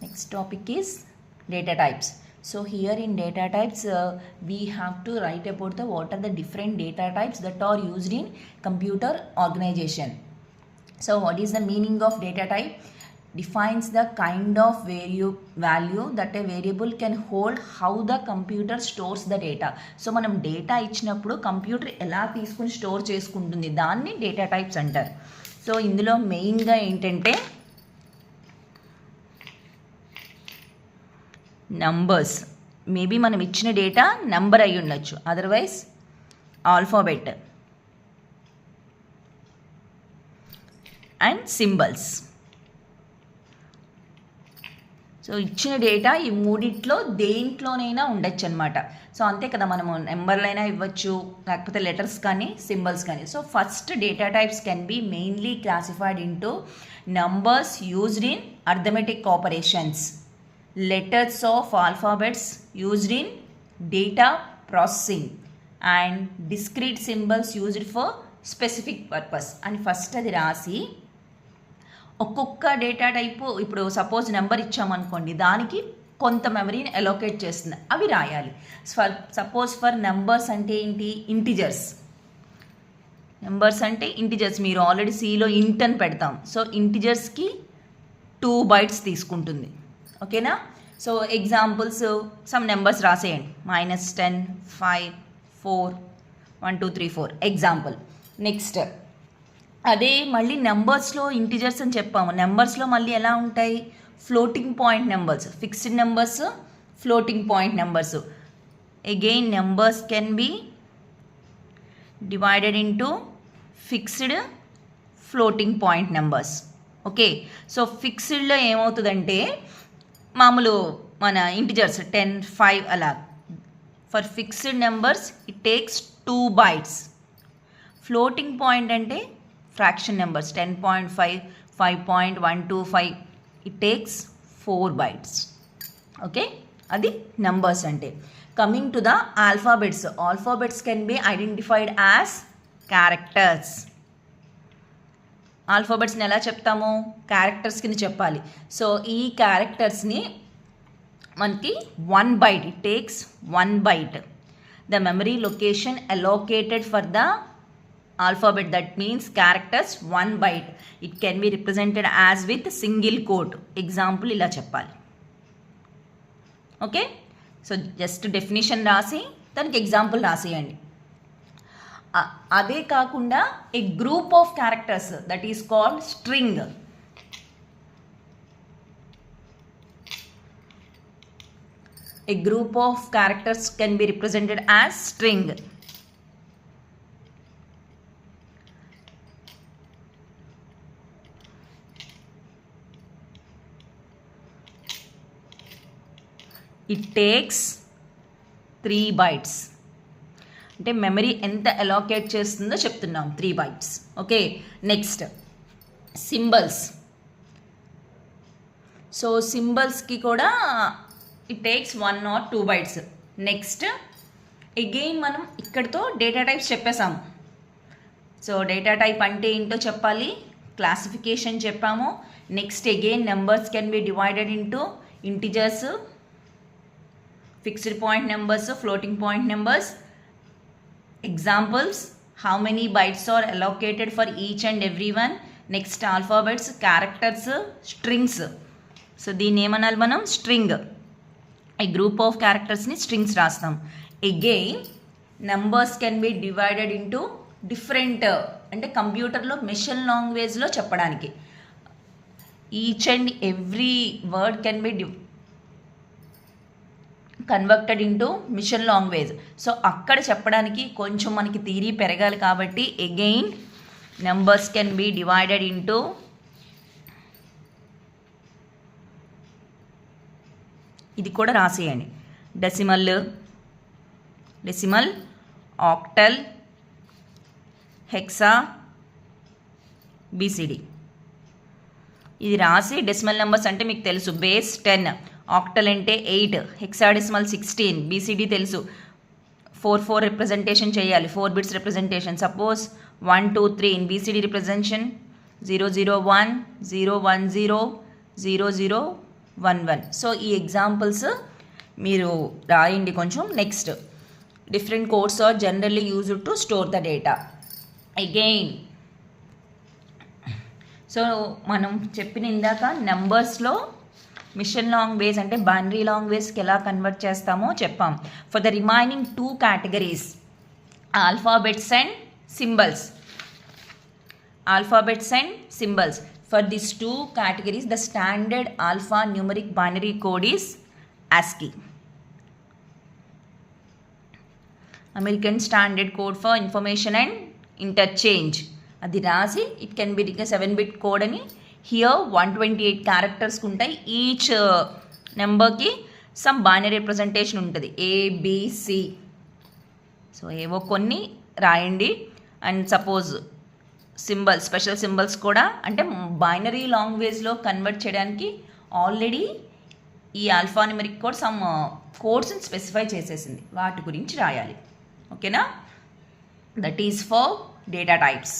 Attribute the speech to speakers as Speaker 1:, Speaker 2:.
Speaker 1: Next topic is data types. So here in data types, we have to write about what are the different data types that are used in computer organization. So what is the meaning of data type? Defines the kind of value that a variable can hold, how the computer stores the data. So మనం data ఇచ్చినప్పుడు computer ఎలా తీసుకుని store చేసుకుంటుంది దాన్ని data types అంటారు. So ఇందులో మెయిన్గా ఏంటంటే నంబర్స్. మేబీ మనం ఇచ్చిన డేటా నంబర్ అయి ఉండొచ్చు, otherwise alphabet and symbols. So ఇచ్చిన డేటా ఈ మూడిట్లో దేంట్లోనైనా ఉండొచ్చు అనమాట. సో అంతే కదా, మనము నెంబర్లైనా ఇవ్వచ్చు, లేకపోతే లెటర్స్ కానీ సింబల్స్ కానీ. So first data types can be mainly classified into numbers used in arithmetic operations, letters of alphabets used in data processing, and discrete symbols used for specific purpose. And first అది రాసి ఒక్కొక్క data type, ఇప్పుడు suppose number ఇచ్చామనుకోండి, దానికి కొంత మెమరీని allocate చేస్తుంది, అవి రాయాలి. సపోజ్ ఫర్ నెంబర్స్ అంటే ఏంటి, ఇంటిజర్స్. నెంబర్స్ అంటే ఇంటిజర్స్, మీరు ఆల్రెడీ సిలో ఇంట్ అని పెడతాం. సో ఇంటిజర్స్కి 2 bytes తీసుకుంటుంది. ఓకేనా? సో ఎగ్జాంపుల్స్ సమ్ నెంబర్స్ రాసేయండి. -10, 5, 4, 1 2 3 4 ఎగ్జాంపుల్. నెక్స్ట్ అదే మళ్ళీ నెంబర్స్లో ఇంటిజర్స్ అని చెప్పాము. నెంబర్స్లో మళ్ళీ ఎలా ఉంటాయి, floating point numbers, fixed numbers, floating point numbers. Again numbers can be divided into fixed, floating point numbers. Okay, so ఫిక్స్డ్లో ఏమవుతుందంటే మామూలు మన ఇంటిజర్స్ 10, 5 అలా. For fixed numbers it takes 2 bytes. Floating point అంటే fraction numbers 10.5, 5.125, it takes 4 bytes. Okay, అది numbers అంటే. Coming to the alphabets. Alphabets can be identified as characters. ఆల్ఫాబెట్స్ని ఎలా చెప్తాము, క్యారెక్టర్స్ కింద చెప్పాలి. సో ఈ క్యారెక్టర్స్ని మనకి 1 byte, it takes 1 byte. The memory location allocated for the alphabet, that means characters 1 byte. It can be represented as with single code. Example ఇలా చెప్పాలి. Okay, so just definition రాసి దానికి ఎగ్జాంపుల్ రాసేయండి. అదే కాకుండా a group of characters, that is called string. A group of characters can be represented as string. It takes 3 bytes. అంటే memory ఎంత allocate చేస్తుందో చెప్తున్నాం, 3 bytes. Okay, next symbols. So సింబల్స్కి కూడా it takes 1 or 2 bytes. Next again మనం ఇక్కడితో data types చెప్పేసాము. So data type అంటే ఏంటో చెప్పాలి, క్లాసిఫికేషన్ చెప్పాము. Next again numbers can be divided into integers, fixed point numbers, floating point numbers. Examples, how many bytes are allocated for each and every one. Next alphabets, characters, strings. So దీన్ని ఏమనాలి మనం, string. ఈ group of క్యారెక్టర్స్ని strings రాస్తాం. Again numbers can be divided into different, అంటే కంప్యూటర్లో machine లాంగ్వేజ్లో చెప్పడానికి each and every word can be converted into machine language. So అక్కడ చెప్పడానికి కొంచెం మనకి థియరీ పెరగాలి కాబట్టి again numbers can be divided into ఇది కూడా రాసేయండి, డెసిమల్, ఆక్టల్, హెక్సా, బీసీడీ. ఇది రాసి డెసిమల్ నెంబర్స్ అంటే మీకు తెలుసు, బేస్ 10, ఆక్టల్ అంటే 8, హెక్సాడెసిమల్ 16, బీసీడీ తెలుసు, 4 రిప్రజెంటేషన్ చేయాలి, 4 bits representation. Suppose 1 2 3 in BCD representation 001, 010, 00, 11. So ఈ ఎగ్జాంపుల్స్ మీరు రాయండి కొంచెం. Next, different codes are generally used to store the data. Again so మనం చెప్పిన ఇందాక నెంబర్స్లో మిషన్ లాంగ్వేజ్ అంటే బైనరీ లాంగ్వేజ్కి ఎలా కన్వర్ట్ చేస్తామో చెప్పాం. For the remaining 2 categories, alphabets and symbols. Alphabets and symbols. For these 2 categories, the standard alphanumeric binary code is ASCII. American Standard Code for Information and Interchange. అది రాసి it can be 7-bit code అని. Here 128 characters ఉంటాయి. Each నెంబర్కి some binary representation ఉంటుంది, ABC. So ఏవో కొన్ని రాయండి. And suppose symbols, special symbols కూడా, అంటే బైనరీ లాంగ్వేజ్లో కన్వర్ట్ చేయడానికి ఆల్రెడీ ఈ ఆల్ఫాన్యూమరిక్ కోడ్ సమ్ కోడ్స్ని స్పెసిఫై చేసేసింది, వాటి గురించి రాయాలి. ఓకేనా? That is for data types.